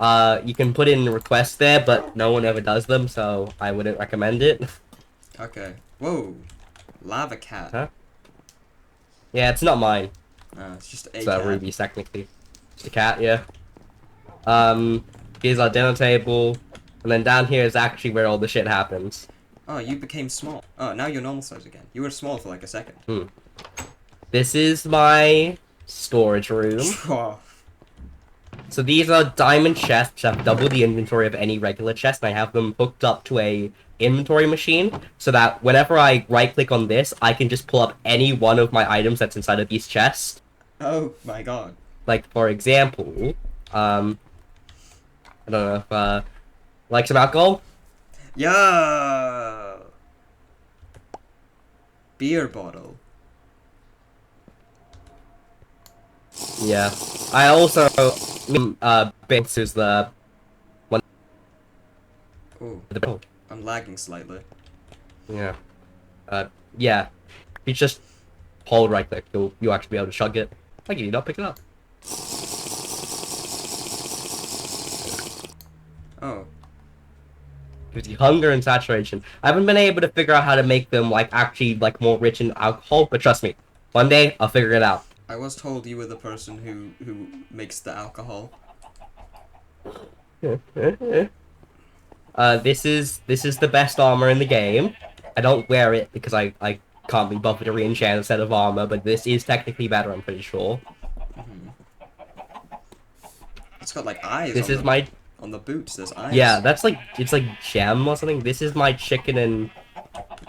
You can put in requests there, but no one ever does them, so I wouldn't recommend it. Okay. Whoa. Lava cat. Huh? Yeah, it's not mine. It's just a It's cat. Ruby's technically. Just a cat, yeah. Here's our dinner table, and then down here is actually where all the shit happens. Oh, you became small. Oh, now you're normal size again. You were small for like a second. This is my storage room. Oh. So these are diamond chests which have double the inventory of any regular chest, and I have them hooked up to a inventory machine, so that whenever I right-click on this, I can just pull up any one of my items that's inside of these chests. Oh my god. Like, for example, I don't know if, like some alcohol? Yo! Beer bottle. Yeah. I also, Binks is the one. Oh, The, I'm lagging slightly. yeah. Yeah. If you just hold right click, you'll actually be able to chug it. Like, you not pick it up. Oh. Gives you hunger and saturation. I haven't been able to figure out how to make them, like, actually, like, more rich in alcohol, but trust me, one day, I'll figure it out. I was told you were the person who makes the alcohol. This is the best armor in the game. I don't wear it because I can't be bothered to re-enchant a set of armor, but this is technically better, I'm pretty sure. It's got like eyes This on is my... on the boots, there's eyes. Yeah, that's like, it's like gem or something. This is my chicken and...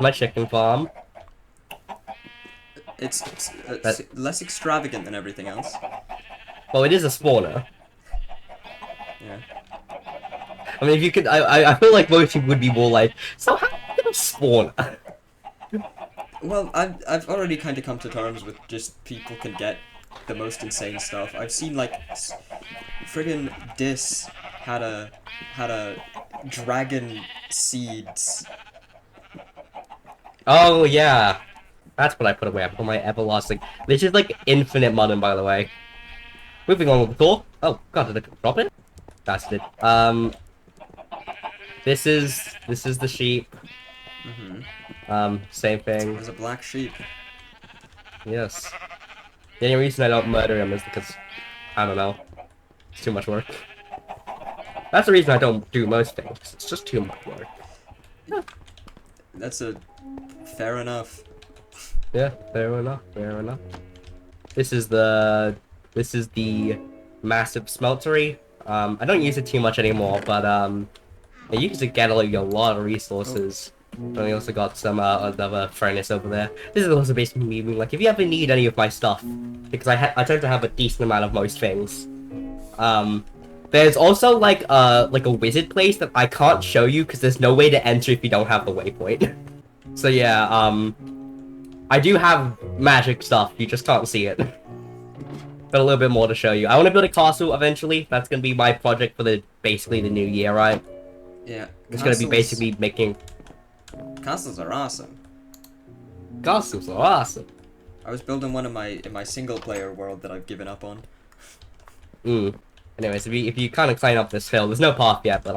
my chicken farm. It's less extravagant than everything else. Well, it is a spawner. Yeah. I mean, if you could... I feel like most people would be more like, so how do you get a spawner? Well, I've already kind of come to terms with just people can get the most insane stuff. I've seen like friggin' Dis had a dragon seeds. Oh, yeah. That's what I put away. I put my everlasting... This is like infinite modern, by the way. Moving on with the tour. Oh, god, did I drop it? That's it. This is the sheep. Same thing. There's a black sheep. Yes. The only reason I don't murder him is because, I don't know, it's too much work. That's the reason I don't do most things. It's just too much work. That's a fair enough. Yeah, fair enough, fair enough. This is the massive smeltery. I don't use it too much anymore, but I use it to get like a lot of resources. And I also got some another furnace over there. This is also basically me being like, if you ever need any of my stuff, because I tend to have a decent amount of most things. There's also like a wizard place that I can't show you because there's no way to enter if you don't have the waypoint. So yeah, I do have magic stuff, you just can't see it. But a little bit more to show you. I want to build a castle eventually. That's gonna be my project for basically the new year, right? Yeah. It's gonna be basically making... Castles are awesome. Castles are awesome. I was building one in my single player world that I've given up on. Anyways, if you kind of climb up this hill, there's no path yet, but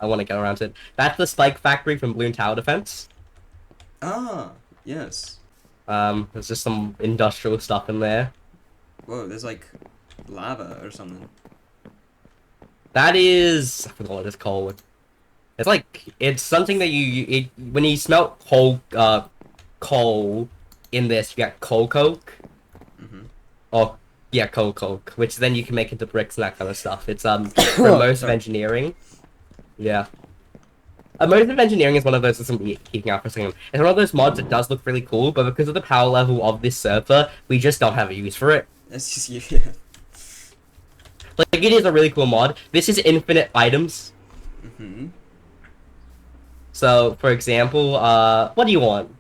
I want to get around to it. That's the spike factory from Bloon Tower Defense. Ah, yes. There's just some industrial stuff in there. Whoa, there's like lava or something. That is... I forgot what it's called. It's like... It's something that when you smelt coal in this, you get coal coke. Or, yeah, coal coke. Which then you can make into bricks and that kind of stuff. It's, Immersive Engineering. Yeah. Immersive Engineering is one of those... That's keeping out for a second. It's one of those mods that does look really cool, but because of the power level of this server, we just don't have a use for it. It's just, yeah. Like, it is a really cool mod. This is infinite items. So, for example, what do you want?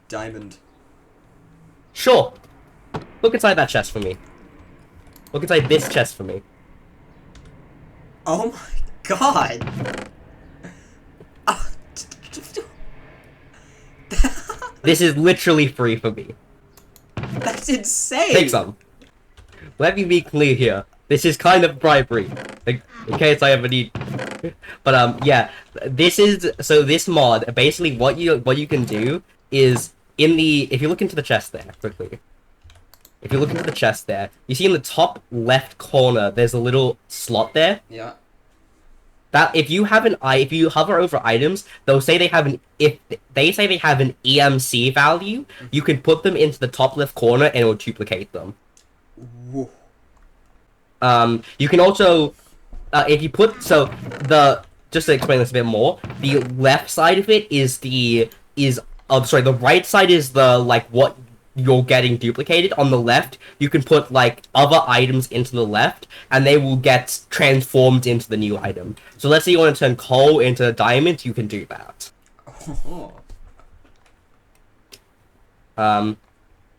Diamond. Sure. Look inside that chest for me. Look inside this chest for me. Oh my god! This is literally free for me. That's insane! Take some. Let me be clear here. This is kind of bribery, like, in case I ever need. But yeah, this is so this mod basically what you can do is if you look into the chest there quickly. If you look into the chest there, you see in the top left corner there's a little slot there. Yeah. That if you hover over items, they'll say they have if they say they have an EMC value, you can put them into the top left corner and it will duplicate them. Whoa. You can also if you put just to explain this a bit more, the left side of it the right side is the what you're getting duplicated. On the left, you can put other items into the left, and they will get transformed into the new item. So let's say you want to turn coal into diamond, you can do that.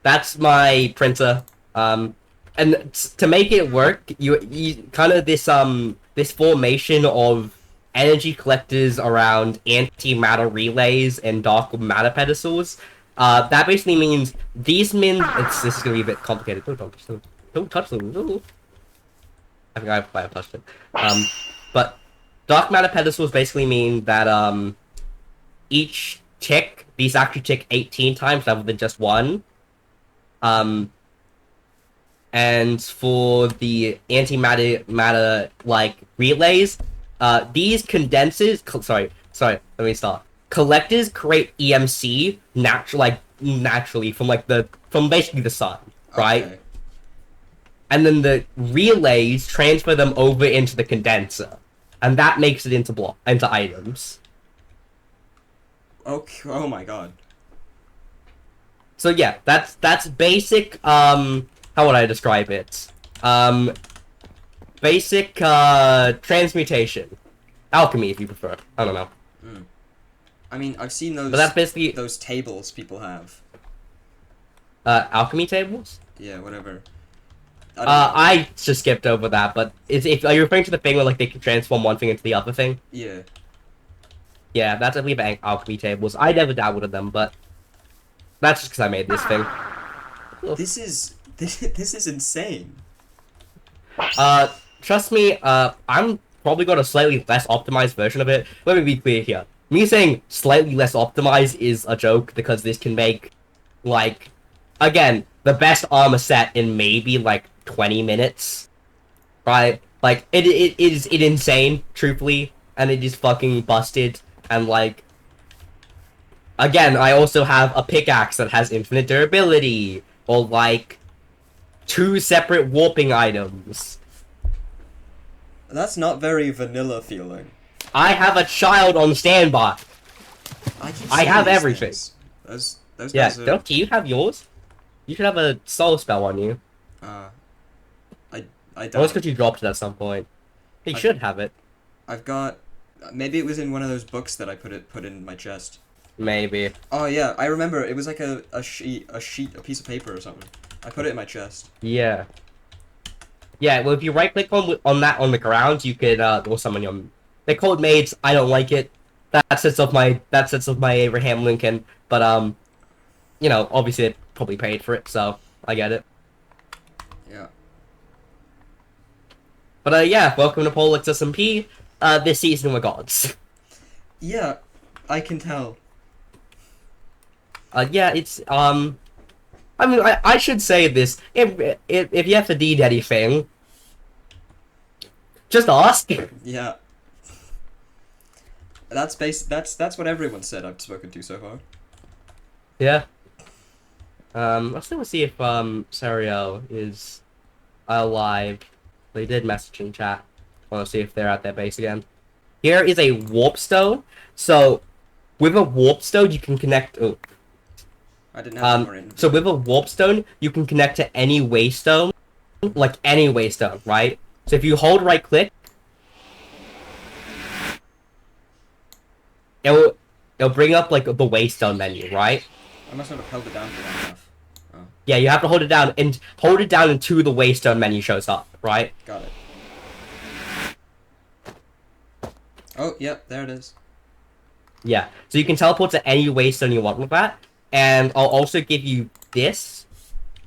That's my printer. And to make it work, you kind of this formation of energy collectors around antimatter relays and dark matter pedestals. That basically means these this is gonna be a bit complicated. Don't touch them. Ooh. I think I have touched it. But dark matter pedestals basically mean that each tick, these actually tick 18 times rather than just one. And for the antimatter relays, these condensers. Sorry. Let me start. Collectors create EMC naturally from basically the sun, right? Okay. And then the relays transfer them over into the condenser, and that makes it into items. Okay. Oh my god. So yeah, that's basic. How would I describe it? Basic transmutation, alchemy, if you prefer. I don't know. I mean, I've seen those. But that's basically those tables people have. Alchemy tables. Yeah, whatever. I just skipped over that, but are you referring to the thing where they can transform one thing into the other thing? Yeah. Yeah, that's I believe alchemy tables. I never dabbled in them, but that's just because I made this thing. This is insane. Trust me. I'm probably got a slightly less optimized version of it. Let me be clear here. Me saying slightly less optimized is a joke because this can make, again, the best armor set in maybe 20 minutes, right? It is insane, truthfully, and it is fucking busted. And again, I also have a pickaxe that has infinite durability, or 2 separate warping items. That's not very vanilla feeling. I have a child on standby. I have everything. Those yeah, guys are... don't you have yours? You should have a soul spell on you. I don't. Unless because you dropped it at some point. You should have it. I've got... Maybe it was in one of those books that I put in my chest. Maybe. Oh yeah, I remember. It was a piece of paper or something. I put it in my chest. Yeah. Yeah, well if you right click on that on the ground, you could or summon your... They call it maids. I don't like it. That sets off my Abraham Lincoln. But obviously they probably paid for it, so I get it. Yeah. But yeah, welcome to Pollux SMP. This season we're gods. Yeah, I can tell. Yeah, it's I mean I should say this. If you have to need anything, just ask. Yeah. That's what everyone said I've spoken to so far. Yeah. Let's see if Sario is alive. They did message in chat. I want to see if they're at their base again. Here is a warp stone. So with a warp stone you can connect. Oh. I didn't have more in. So with a warp stone you can connect to any waystone, any waystone, right? So if you hold right click, it'll bring up the waystone menu, right? I must not have held it down for long enough. Oh. Yeah, you have to hold it down until the waystone menu shows up, right? Got it. Oh, yep, there it is. Yeah, so you can teleport to any waystone you want with that, and I'll also give you this,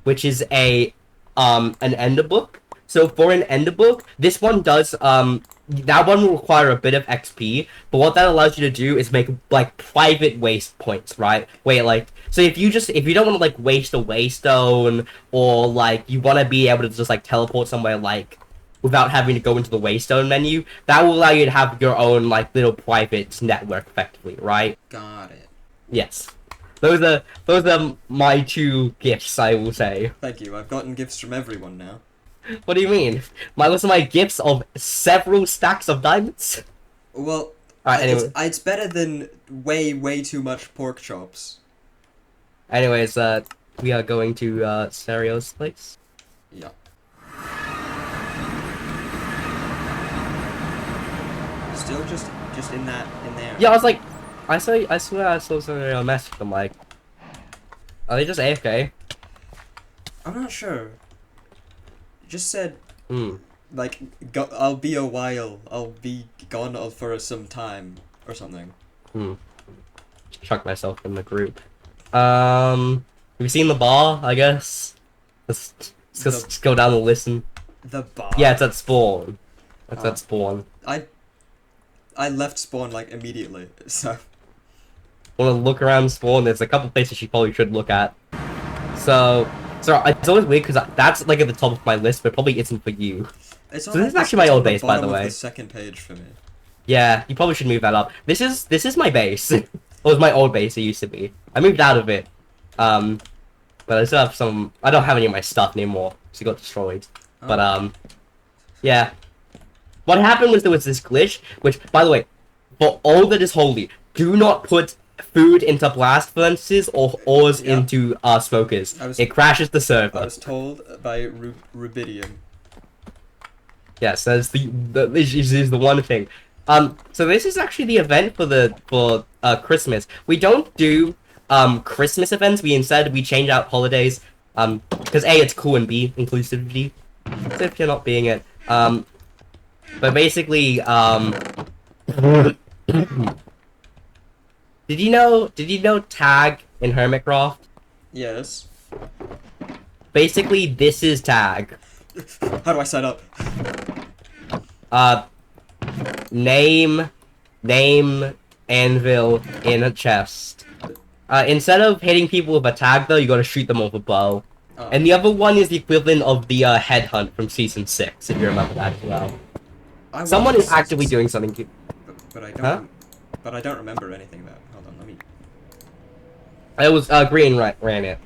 which is an ender book. So for an ender book, this one does that one will require a bit of XP, but what that allows you to do is make like private waste points, right? Wait, like so if you don't want to like waste a waystone, or like you want to be able to just like teleport somewhere like without having to go into the waystone menu, that will allow you to have your own like little private network effectively, right? Got it. Yes. Those are my two gifts, I will say. Thank you. I've gotten gifts from everyone now. What do you mean? Those are my gifts of several stacks of diamonds? Well, Anyway. it's better than way too much pork chops. Anyways, we are going to, Serio's place. Yeah. Still just in there. Yeah, I was like, I swear I saw something on message. I'm like, are they just AFK? I'm not sure. Just said, Hmm. like, I'll be a while. I'll be gone for some time or something. Chuck myself in the group. Have you seen the bar? I guess. Let's go down the list and... The bar. Yeah, it's at spawn. It's at spawn. I left spawn like immediately. So. Want to look around spawn? There's a couple places you probably should look at. So it's always weird because that's like at the top of my list, but probably isn't for you. It's so this is actually my old base, by the way. The second page for me. Yeah, you probably should move that up. This is my base. It was my old base. It used to be. I moved out of it. But I still have some. I don't have any of my stuff anymore, so it got destroyed. Oh. But yeah. What happened was there was this glitch, which, by the way, for all that is holy, do not put food into blast furnaces or ores into smokers. It crashes the server. I was told by Rubidium. Yes, that's this is the one thing. So this is actually the event for Christmas. We don't do Christmas events. We change out holidays. Because A, it's cool, and B, inclusivity. So if you're not being it. But basically, Did you know tag in Hermitcraft? Yes. Basically, this is tag. How do I sign up? Name, anvil in a chest. Instead of hitting people with a tag, though, you gotta shoot them with a bow. Oh. And the other one is the equivalent of the headhunt from season 6, if you remember that as well. Someone is actively doing something. But I don't. Huh? But I don't remember anything about it. Hold on, let me. It was Green ran it.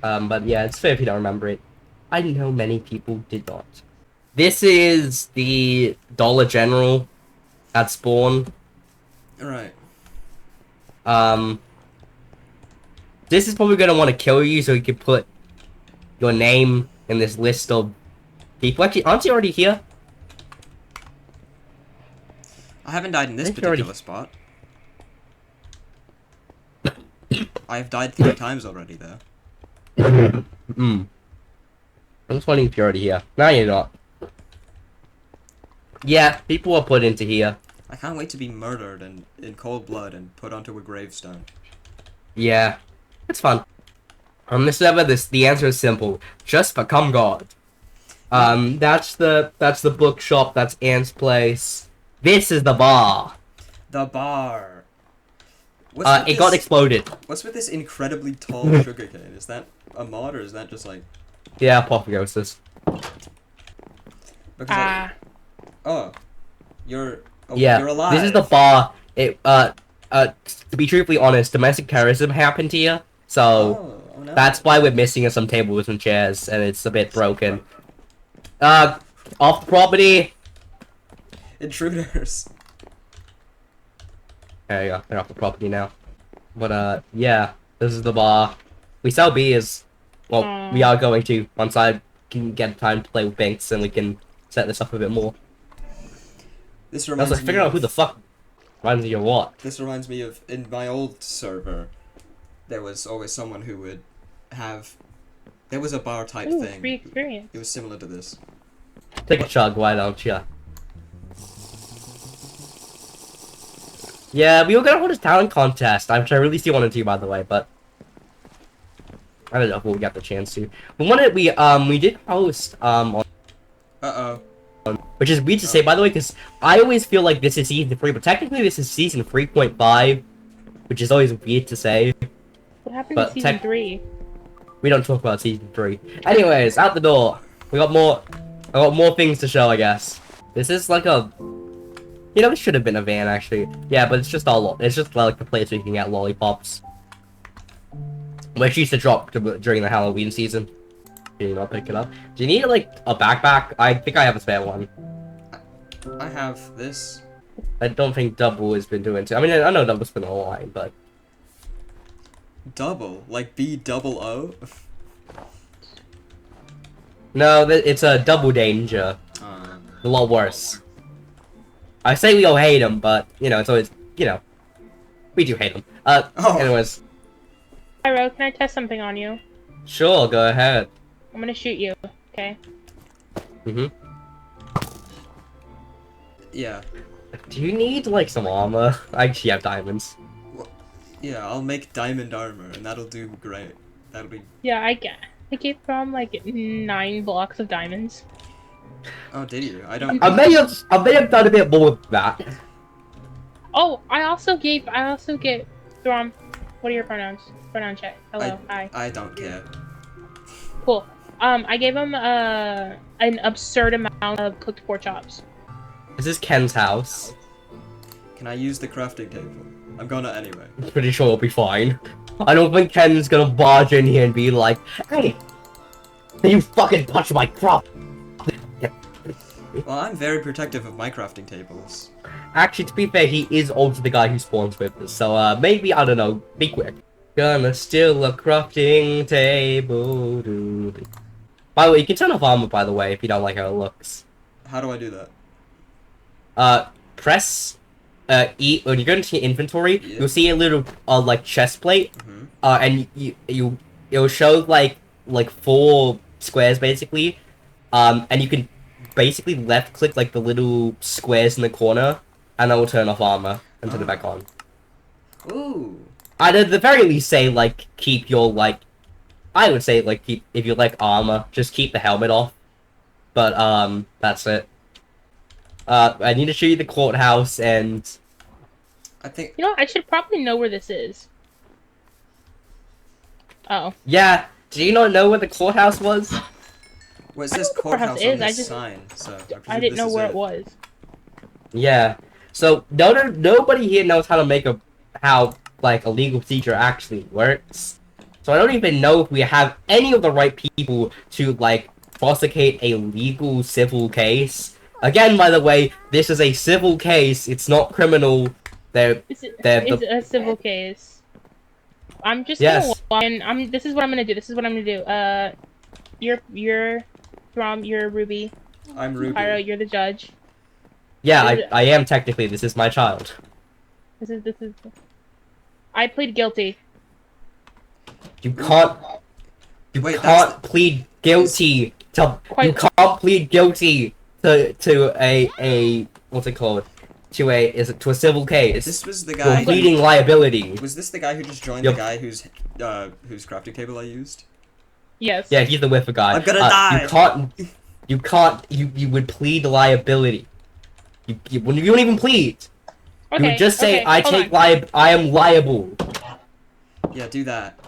But yeah, it's fair if you don't remember it. I know many people did not. This is the Dollar General at spawn. Right. This is probably gonna want to kill you, so you can put your name in this list of people. Actually, aren't you already here? I haven't died in this particular spot. I have died 3 times already, though. I'm just wondering if you're already here. No, you're not. Yeah, people are put into here. I can't wait to be murdered and in cold blood and put onto a gravestone. Yeah, it's fun. On this server, the answer is simple: just become God. That's the bookshop. That's Ant's place. This is the bar. The bar. It got exploded. What's with this incredibly tall sugarcane? Is that a mod or is that just like? Yeah, apotheosis. Oh, you're alive. This is the bar. To be truthfully honest, domestic terrorism happened here, so no. That's why we're missing some tables and chairs, and it's a bit broken. Off the property. Intruders. There you go. They're off the property now. But yeah, this is the bar. We sell beers. Well, we are going to once I can get time to play with Binks, and we can set this up a bit more. This reminds me. I was like figuring out who the fuck runs your what. This reminds me of in my old server, there was always someone who would have. There was a bar type thing. Free experience. It was similar to this. Take a chug, why don't you? Yeah, we were gonna hold a talent contest, which I really still wanted to, by the way, but I don't know if we'll get the chance to. We did post on, which is weird to say, by the way, because I always feel like this is season 3, but technically this is season 3.5, which is always weird to say. What happened to season 3? We don't talk about season 3. Anyways, out the door. I got more things to show, I guess. This is like a... You know, this should have been a van, actually. Yeah, but it's just it's just like the place where you can get lollipops. Which used to drop during the Halloween season. Can you not pick it up? Do you need, like, a backpack? I think I have a spare one. I have this. I don't think Double has been doing too. I mean, I know Double's been online, but... Double? Like B-double-O? No, it's a Double Danger. A lot worse. I say we all hate him, but, you know, it's always, you know, we do hate him. Anyways. Pyro, can I test something on you? Sure, go ahead. I'm gonna shoot you, okay? Yeah. Do you need, like, some armor? I actually have diamonds. Well, yeah, I'll make diamond armor, and that'll do great. That'll be... Yeah, I gave from, like, 9 blocks of diamonds. Oh, did you? I don't... I may have done a bit more with that. Oh, I also get Throm. What are your pronouns? Pronoun check. Hello, hi. I don't care. Cool. I gave him an absurd amount of cooked pork chops. Is this Ken's house? Can I use the crafting table? I'm gonna anyway. I'm pretty sure it'll be fine. I don't think Ken's gonna barge in here and be like, "Hey, you fucking touch my crop." Well, I'm very protective of my crafting tables. Actually, to be fair, he is also the guy who spawns with us, so maybe, I don't know, be quick. Gonna steal a crafting table. By the way, you can turn off armor, by the way, if you don't like how it looks. How do I do that? Press E when you go into your inventory. Yeah. You'll see a little like chest plate, and it'll show like 4 squares basically, and you can basically left click like the little squares in the corner, and that will turn off armor and turn it back on. Ooh. I'd at the very least say like keep your I would say like keep if you like armor, just keep the helmet off. But that's it. I need to show you the courthouse and I think... You know, I should probably know where this is. Oh. Yeah, do you not know where the courthouse was? Well, it says courthouse courthouse on is, I this just- sign, so I didn't know where it was. Yeah. So nobody here knows how to make how like a legal procedure actually works. So I don't even know if we have any of the right people to like prosecute a legal civil case. Again, by the way, this is a civil case. It's not criminal. It's a civil case. I'm just gonna walk in. This is what I'm gonna do. You're Throm, you're Ruby. I'm Ruby. Pyro, you're the judge. Yeah, I am technically. This is my child. This is. I plead guilty. You can't. Wait, plead guilty to. You can't plead guilty to a what's it called? To a civil case. This was the guy. You're pleading liability. Was this the guy who just joined the guy whose crafting table I used? Yes. Yeah, he's the whiffer guy. I'm gonna die. You would plead liability. You wouldn't even plead. Okay, you would just say, okay, I am liable. Yeah, do that.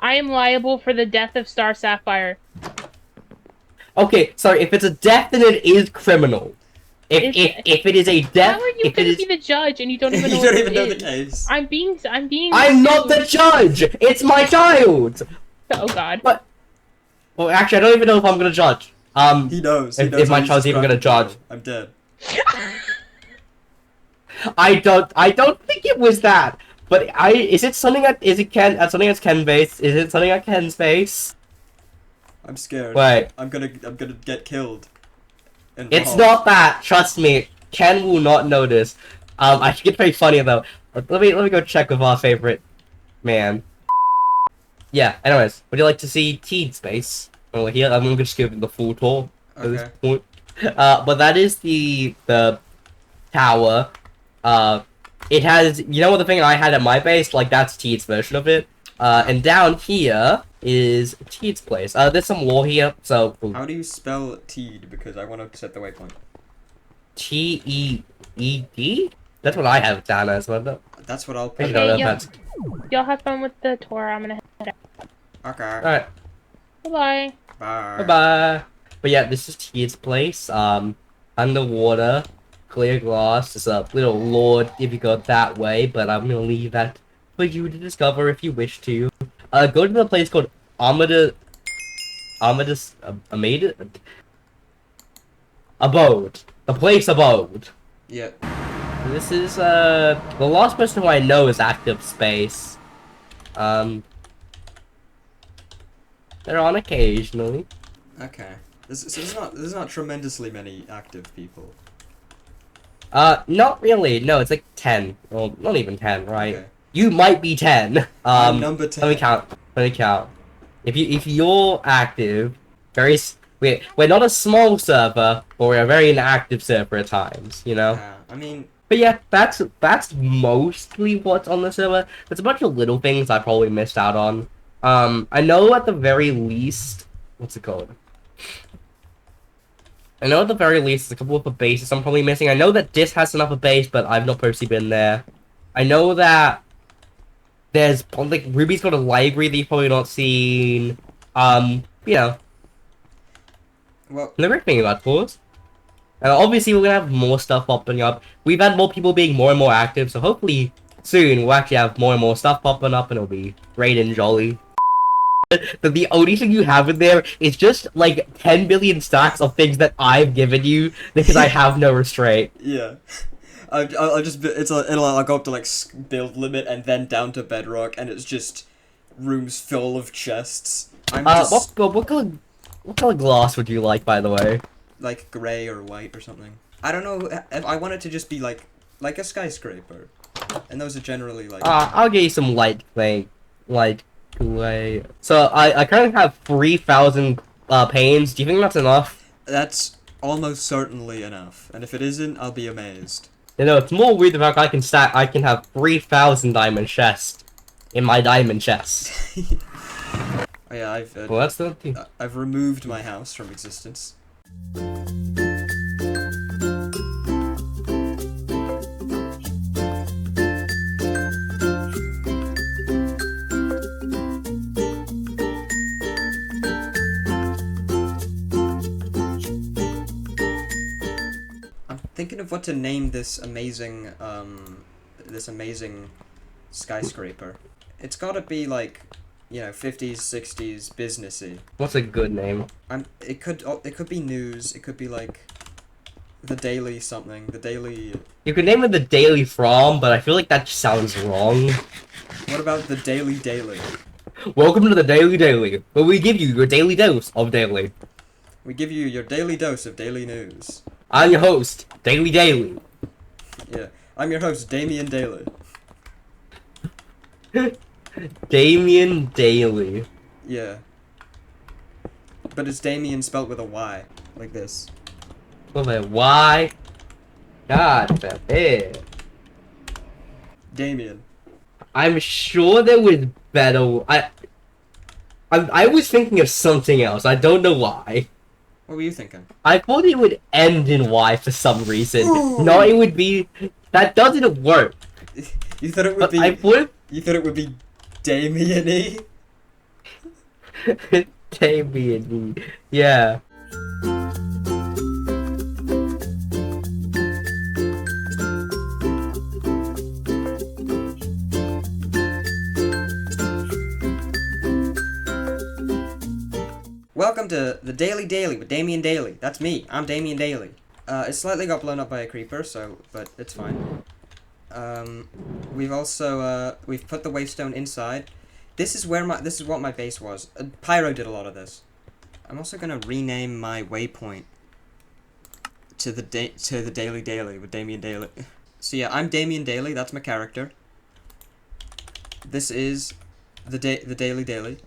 I am liable for the death of Star Sapphire. Okay, sorry, if it's a death, then it is criminal. If it is a death, how are you gonna be the judge and you don't even know? You don't even know the case. I'm being. I'm not the judge. It's my child. Oh God. But well, actually, I don't even know if I'm gonna judge. He knows. If my child's even gonna judge. I'm dead. I don't think it was that. But is it something at something at Ken's base? Is it something at Ken's base? I'm scared. Wait. I'm gonna get killed. It's not that. Trust me. Ken will not notice. I think it's pretty funny though. Let me go check with our favorite man. Yeah. Anyways, would you like to see Teed's space? Well, here I'm gonna just give it the full tour at this point. But that is the tower. It has, you know what the thing I had at my base? Like, that's Teed's version of it. And down here, is Teed's place. There's some lore here, so... How do you spell Teed? Because I want to set the waypoint. T-E-E-D? That's what I have down as well. That's what I'll Okay, put. Y'all have fun with the tour. I'm gonna head out. Okay. Alright. Bye-bye. Bye. Bye-bye. But yeah, this is Teed's place. Underwater, clear glass. There's a little lord if you go that way, but I'm gonna leave that for you to discover if you wish to. Go to the place called Amadeus Abode. The place abode. Yeah. This is the last person who I know is active space. They're on occasionally. Okay. There's not tremendously many active people. Not really. No, it's like 10. Well, not even 10, right? Okay. You might be 10. I'm number 10. Let me count. If you're active, we're not a small server, but we're a very inactive server at times, you know? I mean... But yeah, that's mostly what's on the server. There's a bunch of little things I probably missed out on. I know at the very least... What's it called? I know at the very least there's a couple of the bases I'm probably missing. I know that Dis has another base, but I've not personally been there. I know that there's, like, Ruby's got a library that you've probably not seen. You know. Well... The great thing about tours. Obviously, we're gonna have more stuff popping up. We've had more people being more and more active, so hopefully soon we'll actually have more and more stuff popping up and it'll be great and jolly. But the only thing you have in there is just like 10 billion stacks of things that I've given you because I have no restraint. Yeah. I'll just I'll go up to like build limit and then down to bedrock and it's just rooms full of chests. What color glass would you like, by the way? Like gray or white or something. I don't know if I want it to just be like a skyscraper, and those are generally like. I'll get you some light gray. So I currently have 3,000 panes. Do you think that's enough? That's almost certainly enough, and if it isn't, I'll be amazed. You know, it's more weird the fact I can have 3,000 diamond chests in my diamond chest. Oh yeah, well, that's the thing. I've removed my house from existence. Thinking of what to name this amazing skyscraper. It's gotta be like, you know, 50s, 60s, businessy. What's a good name? It could be news. It could be like the Daily something. The Daily. You could name it the Daily From, but I feel like that sounds wrong. What about the Daily Daily? Welcome to the Daily Daily, where we give you your daily dose of daily. We give you your daily dose of daily news. I'm your host, Daily Daily. Yeah, I'm your host, Damien Daily. Damien Daily. Yeah. But it's Damien spelt with a Y, like this. With a Y? God forbid. Damien. I'm sure there was better. I was thinking of something else. I don't know why. What were you thinking? I thought it would end in Y for some reason. No, it would be. That doesn't work. You thought it would be. You thought it would be Damien-y? Damien. Yeah. Welcome to the Daily Daily with Damien Daily. That's me. I'm Damien Daily. It slightly got blown up by a creeper, but it's fine. We've also we've put the wavestone inside. This is what my base was. Pyro did a lot of this. I'm also gonna rename my waypoint to the Daily Daily with Damien Daily. So yeah, I'm Damien Daily. That's my character. This is the Daily Daily.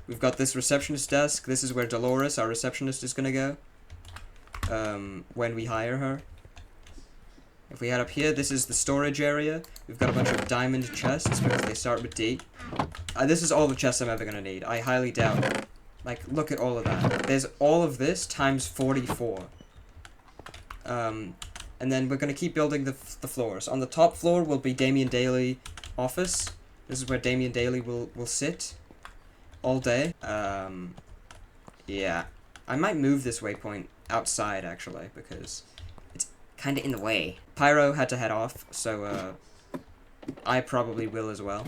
We've got this receptionist desk. This is where Dolores, our receptionist, is gonna go. When we hire her. If we head up here, this is the storage area. We've got a bunch of diamond chests because they start with D. This is all the chests I'm ever gonna need. I highly doubt it. Like, look at all of that. There's all of this times 44. And then we're gonna keep building the floors. On the top floor will be Damien Daly office. This is where Damien Daly will sit all day. Yeah. I might move this waypoint outside, actually, because it's kind of in the way. Pyro had to head off, so, I probably will as well.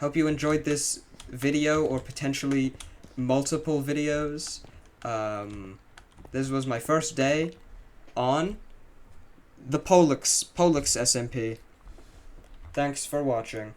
Hope you enjoyed this video, or potentially multiple videos. This was my first day on the Pollux SMP. Thanks for watching.